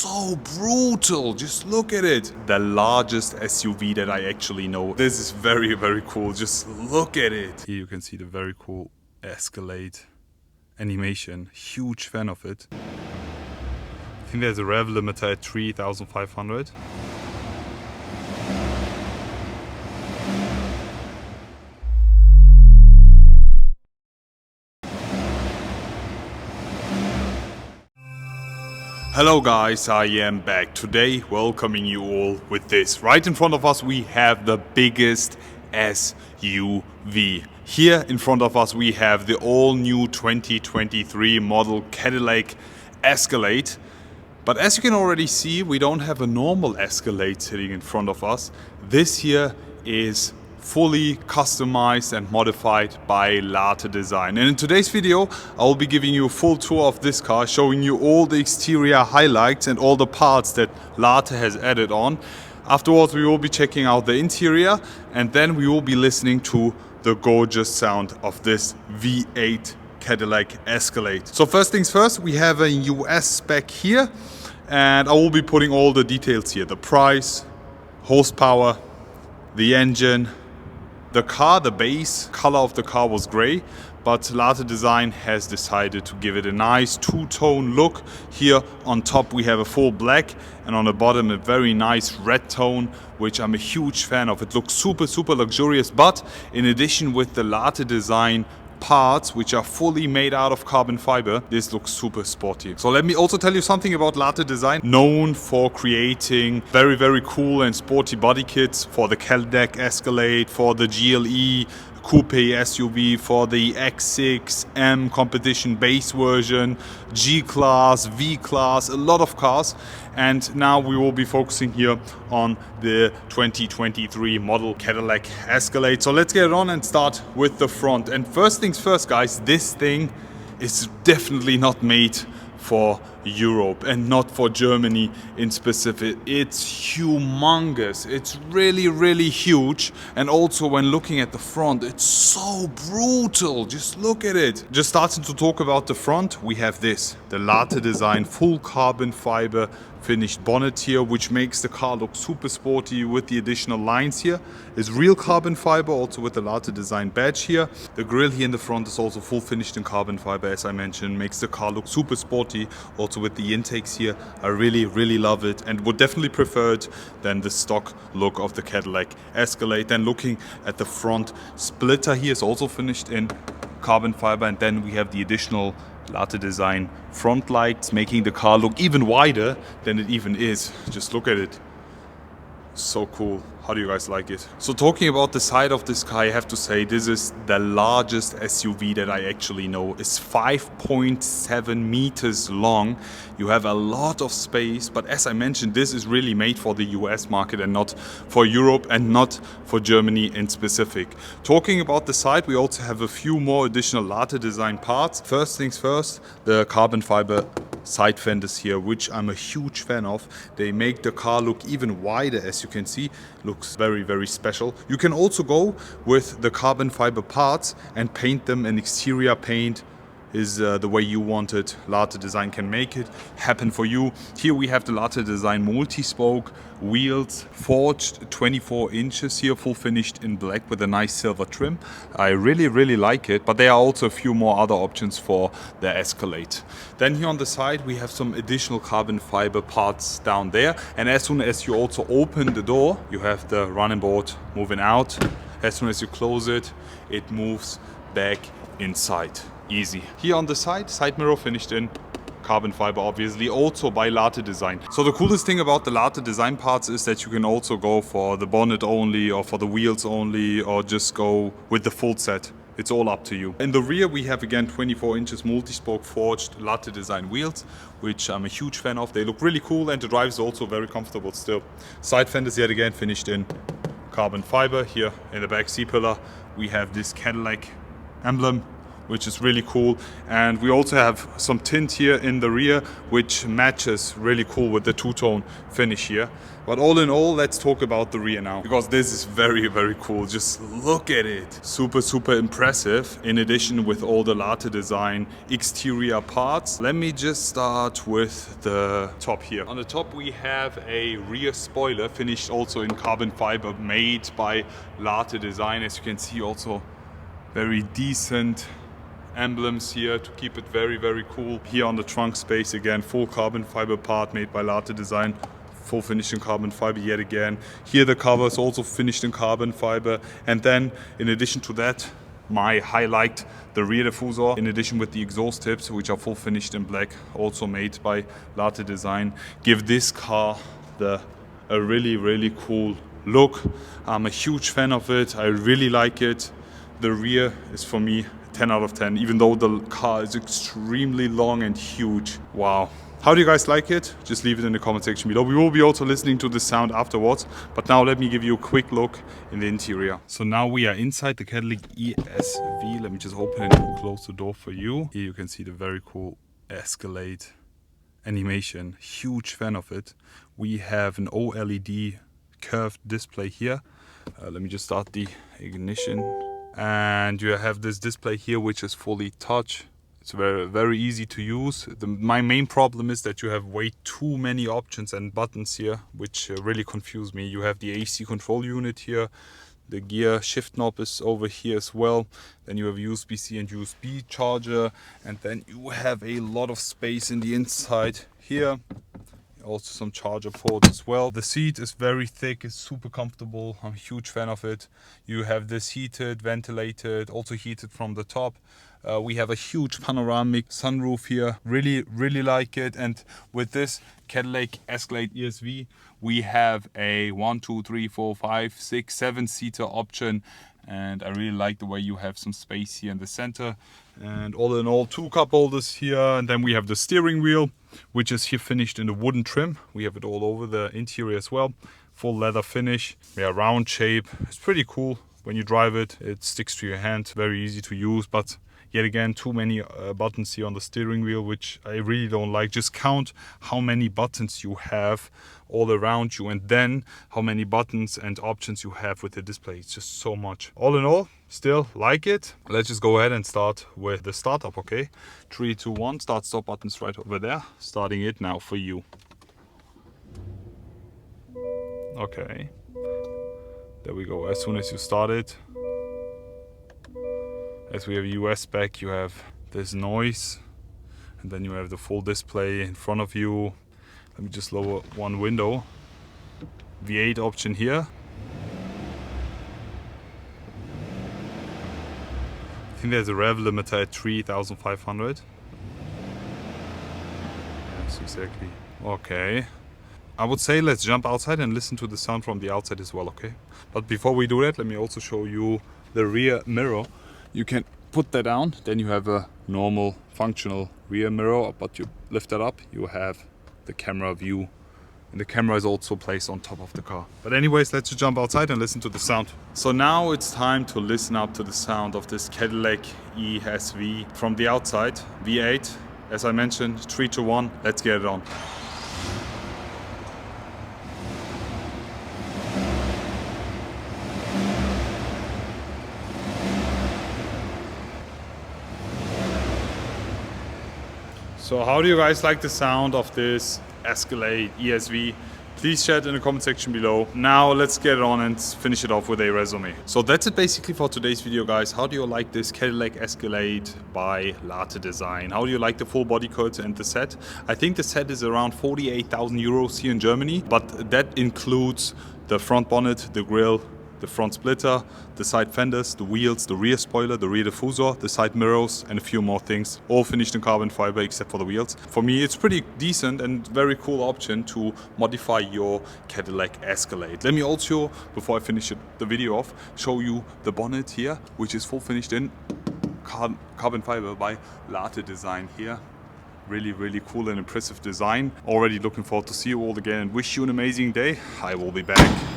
so brutal. Just look at it. The largest SUV that I actually know. This is very, very cool. Just look at it. Here you can see the very cool Escalade animation. Huge fan of it. I think there's a rev limiter at 3,500. Hello guys, I am back today welcoming you all with this. Right in front of us we have the biggest SUV. Here in front of us we have the all new 2023 model Cadillac Escalade. But as you can already see, we don't have a normal Escalade sitting in front of us. This here is fully customized and modified by LARTE Design. And in today's video, I will be giving you a full tour of this car, showing you all the exterior highlights and all the parts that LARTE has added on. Afterwards, we will be checking out the interior, and then we will be listening to the gorgeous sound of this V8 Cadillac Escalade. So first things first, we have a US spec here, and I will be putting all the details here. The price, horsepower, the engine. The car, the base color of the car was gray, but LARTE Design has decided to give it a nice two-tone look. Here on top we have a full black, and on the bottom a very nice red tone, which I'm a huge fan of. It looks super, super luxurious, but in addition with the LARTE Design parts, which are fully made out of carbon fiber, this looks super sporty. So let me also tell you something about LARTE Design. Known for creating very, very cool and sporty body kits for the Cadillac Escalade, for the GLE coupe SUV, for the X6 M competition base version, G-Class, V-Class, a lot of cars. And now we will be focusing here on the 2023 model Cadillac Escalade. So let's get it on and start with the front. And first things first, guys, this thing is definitely not made for Europe and not for Germany in specific. It's humongous. It's really, really huge. And also when looking at the front, it's so brutal. Just look at it. Just starting to talk about the front, we have this, the LARTE Design full carbon fiber finished bonnet here, which makes the car look super sporty with the additional lines here. It's real carbon fiber, also with the LARTE Design badge here. The grille here in the front is also full finished in carbon fiber, as I mentioned, makes the car look super sporty. Also with the intakes here, I really, really love it and would definitely prefer it than the stock look of the Cadillac Escalade. Then looking at the front splitter here is also finished in carbon fiber, and then we have the additional LARTE Design front lights, making the car look even wider than it even is. Just look at it. So cool. How do you guys like it? So talking about the side of this car, I have to say this is the largest SUV that I actually know. It's 5.7 meters long. You have a lot of space, but as I mentioned, this is really made for the US market and not for Europe and not for Germany in specific. Talking about the side, we also have a few more additional LARTE Design parts. First things first, the carbon fiber side fenders here, which I'm a huge fan of. They make the car look even wider, as you can see. Looks very, very special. You can also go with the carbon fiber parts and paint them an exterior paint. Is the way you want it. LARTE Design can make it happen for you. Here we have the LARTE Design multi-spoke wheels, forged 24 inches here, full finished in black with a nice silver trim. I really, really like it, but there are also a few more other options for the Escalade. Then here on the side we have some additional carbon fiber parts down there, and as soon as you also open the door, you have the running board moving out. As soon as you close it, it moves back inside. Easy. Here on the side mirror finished in carbon fiber, obviously, also by LARTE Design. So the coolest thing about the LARTE Design parts is that you can also go for the bonnet only or for the wheels only, or just go with the full set. It's all up to you. In the rear we have again 24 inches multi-spoke forged LARTE Design wheels, which I'm a huge fan of. They look really cool and the drive is also very comfortable still. Side fenders yet again finished in carbon fiber. Here in the back C-pillar we have this Cadillac emblem which is really cool. And we also have some tint here in the rear, which matches really cool with the two-tone finish here. But all in all, let's talk about the rear now, because this is very, very cool. Just look at it. Super, super impressive. In addition, with all the LARTE Design exterior parts. Let me just start with the top here. On the top, we have a rear spoiler finished also in carbon fiber, made by LARTE Design. As you can see, also very decent emblems here to keep it very, very cool. Here on the trunk space, again, full carbon fiber part made by LARTE Design. Full finished in carbon fiber yet again. Here the cover is also finished in carbon fiber. And then in addition to that, my highlight, the rear diffuser, in addition with the exhaust tips, which are full finished in black, also made by LARTE Design, give this car a really, really cool look. I'm a huge fan of it. I really like it. The rear is for me 10 out of 10, even though the car is extremely long and huge. Wow. How do you guys like it? Just leave it in the comment section below. We will be also listening to the sound afterwards. But now let me give you a quick look in the interior. So now we are inside the Cadillac ESV. Let me just open and close the door for you. Here you can see the very cool Escalade animation. Huge fan of it. We have an OLED curved display here. Let me just start the ignition. And you have this display here, which is fully touch. It's very, very easy to use. My main problem is that you have way too many options and buttons here, which really confuse me. You have the AC control unit here. The gear shift knob is over here as well. Then you have USB-C and USB charger. And then you have a lot of space in the inside here. Also some charger ports as well. The seat is very thick, it's super comfortable. I'm a huge fan of it. You have this heated, ventilated, also heated from the top. We have a huge panoramic sunroof here. Really, really like it. And with this Cadillac Escalade ESV, we have a 1, 2, 3, 4, 5, 6, 7 seater option. And I really like the way you have some space here in the center. And all in all, 2 cup holders here. And then we have the steering wheel, which is here finished in the wooden trim. We have it all over the interior as well. Full leather finish. Yeah, round shape. It's pretty cool when you drive it. It sticks to your hand. Very easy to use, but yet again, too many buttons here on the steering wheel, which I really don't like. Just count how many buttons you have all around you, and then how many buttons and options you have with the display. It's just so much. All in all, still like it. Let's just go ahead and start with the startup, okay? 3, 2, 1, start stop buttons right over there. Starting it now for you. Okay. There we go. As soon as you start it, as we have US back, you have this noise, and then you have the full display in front of you. Let me just lower one window. V8 option here. I think there's a rev limiter at 3,500. Yes, exactly. Okay. I would say let's jump outside and listen to the sound from the outside as well, okay? But before we do that, let me also show you the rear mirror. You can put that down, then you have a normal functional rear mirror, but you lift that up, you have the camera view, and the camera is also placed on top of the car. But anyways, let's just jump outside and listen to the sound. So now it's time to listen up to the sound of this Cadillac ESV from the outside. V8, as I mentioned, 3 to 1, let's get it on. So how do you guys like the sound of this Escalade ESV? Please share it in the comment section below. Now let's get it on and finish it off with a resume. So that's it basically for today's video, guys. How do you like this Cadillac Escalade by LARTE Design? How do you like the full body kit and the set? I think the set is around 48,000 euros here in Germany, but that includes the front bonnet, the grille, the front splitter, the side fenders, the wheels, the rear spoiler, the rear diffuser, the side mirrors, and a few more things, all finished in carbon fiber except for the wheels. For me, it's pretty decent and very cool option to modify your Cadillac Escalade. Let me also, before I finish the video off, show you the bonnet here, which is full finished in carbon fiber by LARTE Design here. Really, really cool and impressive design. Already looking forward to see you all again and wish you an amazing day. I will be back.